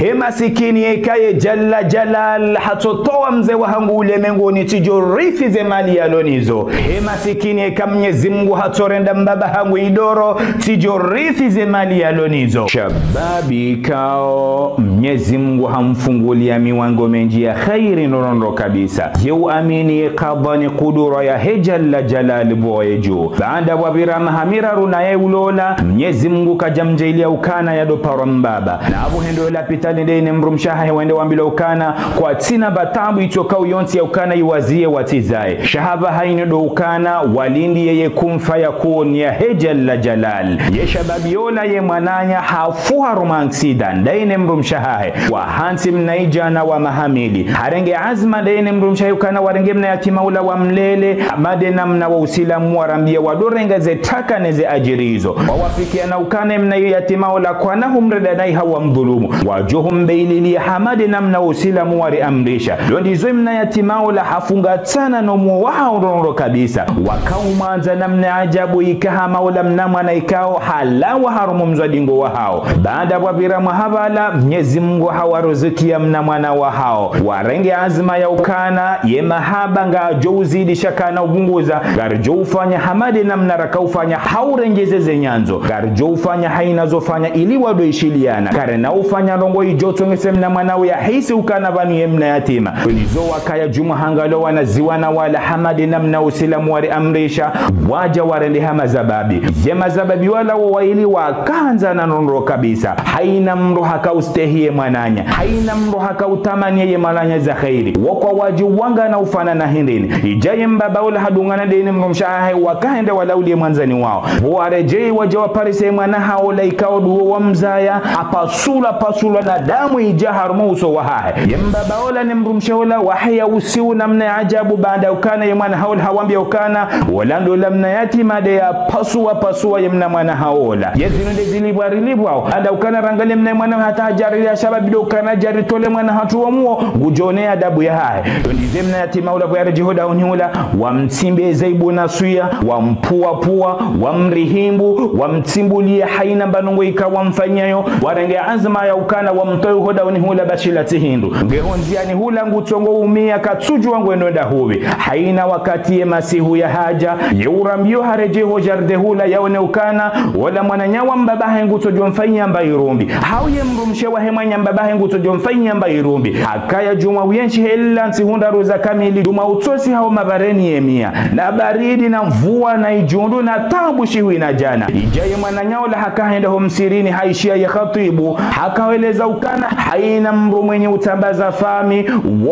Hema sikini ekaye jalla jalal hatotoa mze wa hangu ulemenguni tijorithi ze mali yalonizo. Hema sikini eka Mwenyezi Mungu hatorenda mbaba hangu idoro tijorithi ze mali yalonizo. Shababi kao Mwenyezi Mungu hamfungulia miwango menji ya khairi norondo kabisa. Yeu amini qadani kudura ya hejalla jalal boyeju. Baada wabira mahamira runa ye ulola Mwenyezi Mungu kajamjailia ukana ya doparo mbaba. Na abu hendo la pitani dene mrumshaha wende wambila ukana kwa tina batabu itoka uyonti ya ukana iwazie watizae. Shahaba haini do ukana walindi yeye kumfa ya kuon ya hejalla jalal. Ye shababiola ye mananya hafuha romanksidan dene mrumshaha wa hansi mnaijana wa mahamili. Harenge azma dene mrumshaha ukana warenge mna yatimaula wa mlele amade namna wa usilamu warambia wadorenga ze taka neze ajirizo. Wawafikia na ukane mna yatimaula kwa na humreda na hawa mdhulumu. Wajuhum beilili hamade namna wa usilamu wari amrisha. Londizo mna yatimaula hafunga tana no muwaha uronro kabisa. Wakaumanza namna ajabu ikaha maula mnamwa na ikao halawa harumu mzwadingo wa hao. Baada wabira mahabala Mwenyezi Mungu hawaruzukia mnamwana wa hao. Warenge azma ya ukana ye mahaba nga jouzidi shakana ugunguza. Garjo ufanya hamade namna raka ufanya haurengeze ze nyanzo. Garjo ufanya haina zofanya ili wadoishiliana. Karena ufanya rongo ijoto ngese mnamwana ya hisi ukana vanu ye mna yatima. Wenizo wakaya juma hangalo wanaziwana wala hamade namna usilamu wari amrisha. Waja warende hama zababi. Ye mazababi wala waili wakanza na nonro kabisa. Haina mro haka ustehie mwananya. Haina mro haka utamani ye malanya za khairi. Wakwa waju wanga na ufana na hindini. Ijaye mbaba ula hadungana deni mrumshahe wakahende wala ulie mwanzani wao. Warejei waja waparise mwanaha ula ikao duo wa mzaya. Pasula na damu ijaharumu uso wahahe. Ye mbaba ula ni mrumshaula wahaya usiu namna ajabu baada ukana ye mwanaha ula hawambia ukana. Walando lamna yatima de ya pasua ye mna mwanaha ula. Ye zinunde zilibwari wao. Anda ukana rangale mna mwanaha hata hajari ya shababido ukana jari tole mwanaha tuwa muo. Gujone adabu ya hae. Londize mna yatima ula kwa jihoda unihula. Wamtimbe zaibu nasuya. Wampua wamrihimbu. Wamtimbulie haina mbanungu ika wamfanyayo. Warenge azma ya ukana wamtoe hoda unihula bashilati hindu. Ngehonziani hula ngutongo umia katsuju wangu enwenda huwi. Haina wakati ye masihu ya haja. Ye urambio hareje hojarde hula yaone ukana. Wala mwananyawa mbabahe ngutojo mfanya mba irumbi. Hauye mrumshewa hemanya mbabahe ngutojo mfanya mba irumbi. Hakaya juma uyenshi hela nsihunda ruza kamili. Juma utosi hao mabareni yemia. Na baridi na mvua na ijundu na tabu shihui na jana. Ijaye mwananyawa la hakahenda homsirini haishia ya khatibu. Hakaweleza ukana haina mru mwenye utambaza fami.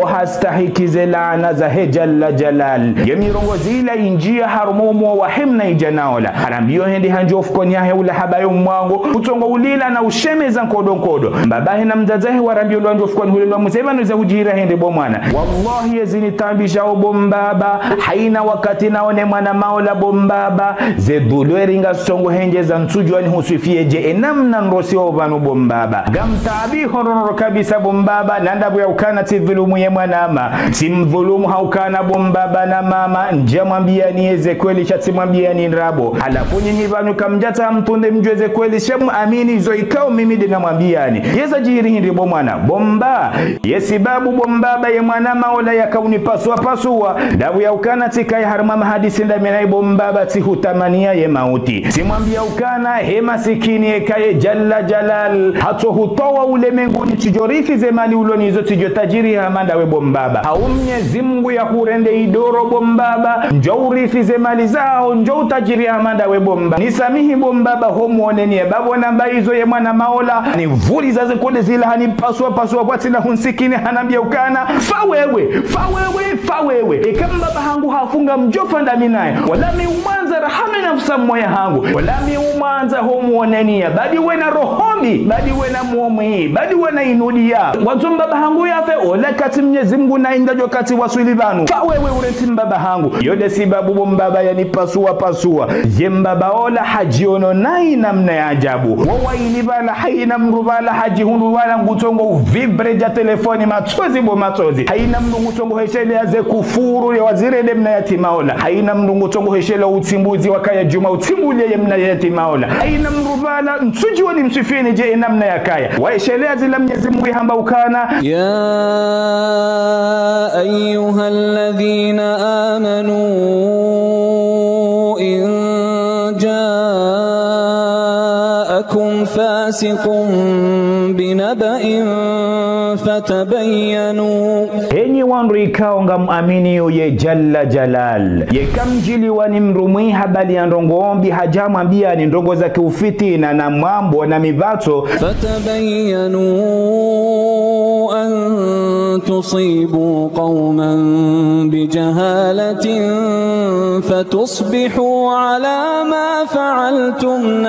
Wahastahiki zelana za hejalla jalal. Yemirongo zila injia harumumu wa himna ijanaola. Harambio hendi hanjofu konyahe ula habayo mwangu. Utongo ulila na ushemeza nkodo. Mbabahe na mzazahe warambio luanjofu kwa nhulilo mzeba nuza ujira hendi bomwana. Wallahi yezini tambisha bombaba. Haina wakati naone mwana maola bombaba. Zedulwe ringa songo henje za nsujwa ni husufie je enamna nrosi obanu bombaba. Gamtabi honoro kabisa bombaba. Nandabu ya ukana tivulumu ye mwanama. Simvulumu haukana bombaba na mama. Njamwambia ni Ezekweli chatimwambia ni nrabo. Halafu nyinyi vanyu kamjata mtunde mju Ezekweli shemu amini zoikao mimi dina mwambiani. Yeza jiri hindi bomwana. Bomba. Yesibabu bombaba ye mwanama ola ya kauni pasua. Dabu ya ukana tika ya harumama hadisi ndaminai bombaba tihutamania ye mauti. Simwambia ukana hema sikini ekaye jalla jalal. Hato hutowa ulemenguni tijorithi zemali ulonizo tijotajiri hamanda we bombaba. Haumnyezi Mungu ya hurende idoro bombaba. Njou rithi zemali zao njou tajiri hamanda we bombaba. Nisamihi bombaba homuoneni ya babu namba hizo ye mwana maola. Ni vuli zaze kode zila hani pasua wati na hunsikini hanambia ukana. Fawewe. Ekambaba hangu hafunga mjofa ndaminae. Walami umanza rahame nafsa moya hangu. Walami umanza homuoneni ya badi wena rohombi. Badi wena muomi. Badi wena inudia. Watu mbaba hangu yafe ole kati Mwenyezi Mungu na indajo kati wasulibanu. Fawewe ureti mbaba hangu. Yode si babu mbaba ya ni pasua. Mbaba ola hajiono na inamna ya ajabu. Wawa inibala haina mrubala haji hundu mndu wala ngutongo uvibre ja telefoni machozi bo machozi. Haina mndu ngutongo heshele aze kufuru ya wazirede mna yatimaola. Haina mndu ngutongo heshele utimbuzi wakaya juma utimbuli ya mna yatimaola. Haina mndu wala msuji wani msifini je inamna ya kaya. Waheshele aze la Mwenyezi Mungu hamba ukana. Ya ayyuha alladhina amanu in ja'akum fasiqun binaba'in fatabayyanu. Enyi wandu ikao nga muamini ye jalla jalal. Ye kamjili wani mrumwi habali ya ndongombi hajamu ambia ni ndongo za kiufiti na mambo na mivato. Fatabayyanu an tusibu qawman bijahalatin fatusbihu ala ma fa'altum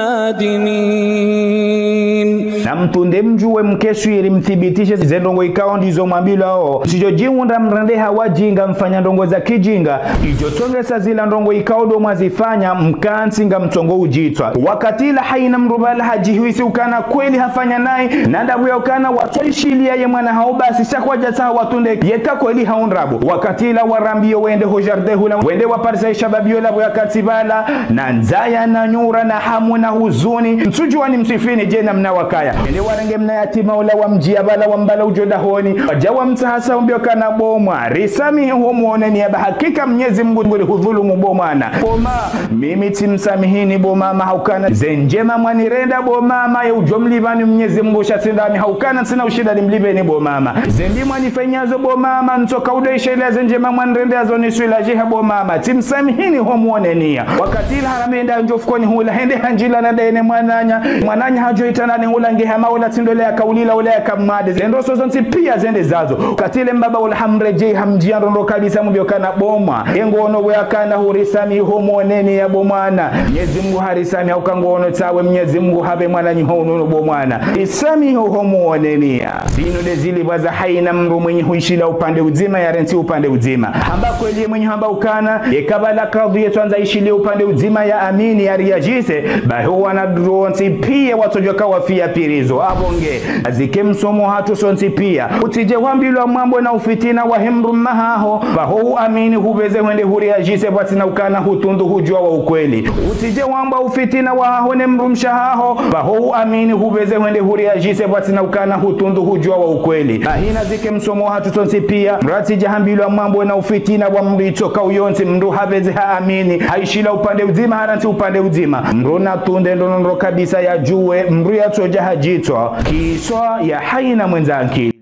nadimin. Na mtunde mjuwe mkeshu ili mthibitishe zendongo ikao ndizo mwambilo hao. Sijo jiunda mrende hawajinga mfanya ndongo za kijinga. Ijo tonge sa zila ndongo ikao do mwazifanya mkansi nga mtongo ujitwa. Wakatila haina mrubala hajihuisi ukana kweli hafanya nai. Nandabu ya ukana watoishilia ye mwana hao basi shakwa jata watunde yeka kweli haunrabu. Wakatila warambio wende hojarde hula wende waparisa ishababiola ya katibala. Na nzaya na nyura na hamu na huzuni. Msujua ni msifini jena mna wakaya. Wende warenge mna yatima ula wa mjia bala wa mbala ujoda honi. Wajawa mtahasa umbio kana bomwa. Risami homuone ni yaba hakika Mwenyezi Mungu hudhulumu bomana. Boma mimi timsamihini bomama haukana. Zenjema mwanirenda bomama ya ujomlivani Mwenyezi Mungu shatindami haukana sina ushida ni mliveni bomama. Zendi mwanifenyazo bomama ntoka udaishaila zenjema mwanirenda zoniswila jiha bomama. Timsamihini homuone niya. Wakatila haramenda njofukoni hula hende hanjila na dene mwananya hajo itanani hula ngeha maula tindole ya kaulila ula ya kamade. Zendo sozonsi pia zende zazo. Katile mbaba ula hamreje hamjia rondo kabisa mbiokana boma. Yengo ono wakana hurisami homuoneni ya bomana. Mwenyezi Mungu harisami haukango ono tawe Mwenyezi Mungu habe mwana nyihono bomana. Isami homuoneni ya. Zinu dezili waza haina mru mwenye huishila upande uzima ya renti upande uzima. Hamba kweli mwenye hamba ukana. Yekabala kadhi yetu anza ishili upande uzima ya amini ya riyajise. Bahu wanadronsi pia watojoka wafia pirizo. Abonge. Azike msomo hatu sonsi pia. Utije wambilwa mambo na ufitina wa hemru mahaho. Bahu amini hubeze wende huriyajise watina ukana hutundu hujua wa ukweli. Utije wamba ufitina wa hone mrumshahaho. Bahu amini hubeze wende huriyajise watina ukana hutundu hujua wa ukweli. Bahina zike msomo hatu sonsi pia. Mrati jahambilwa mambo na ufitina wa mritoka uyonsi mru habeze haamini. Haishila upande uzima haranti upande uzima. Mru na tunde ndono kabisa ya juwe. Mru ya toja hajitwa. Kiswa ya haina mwenzanki.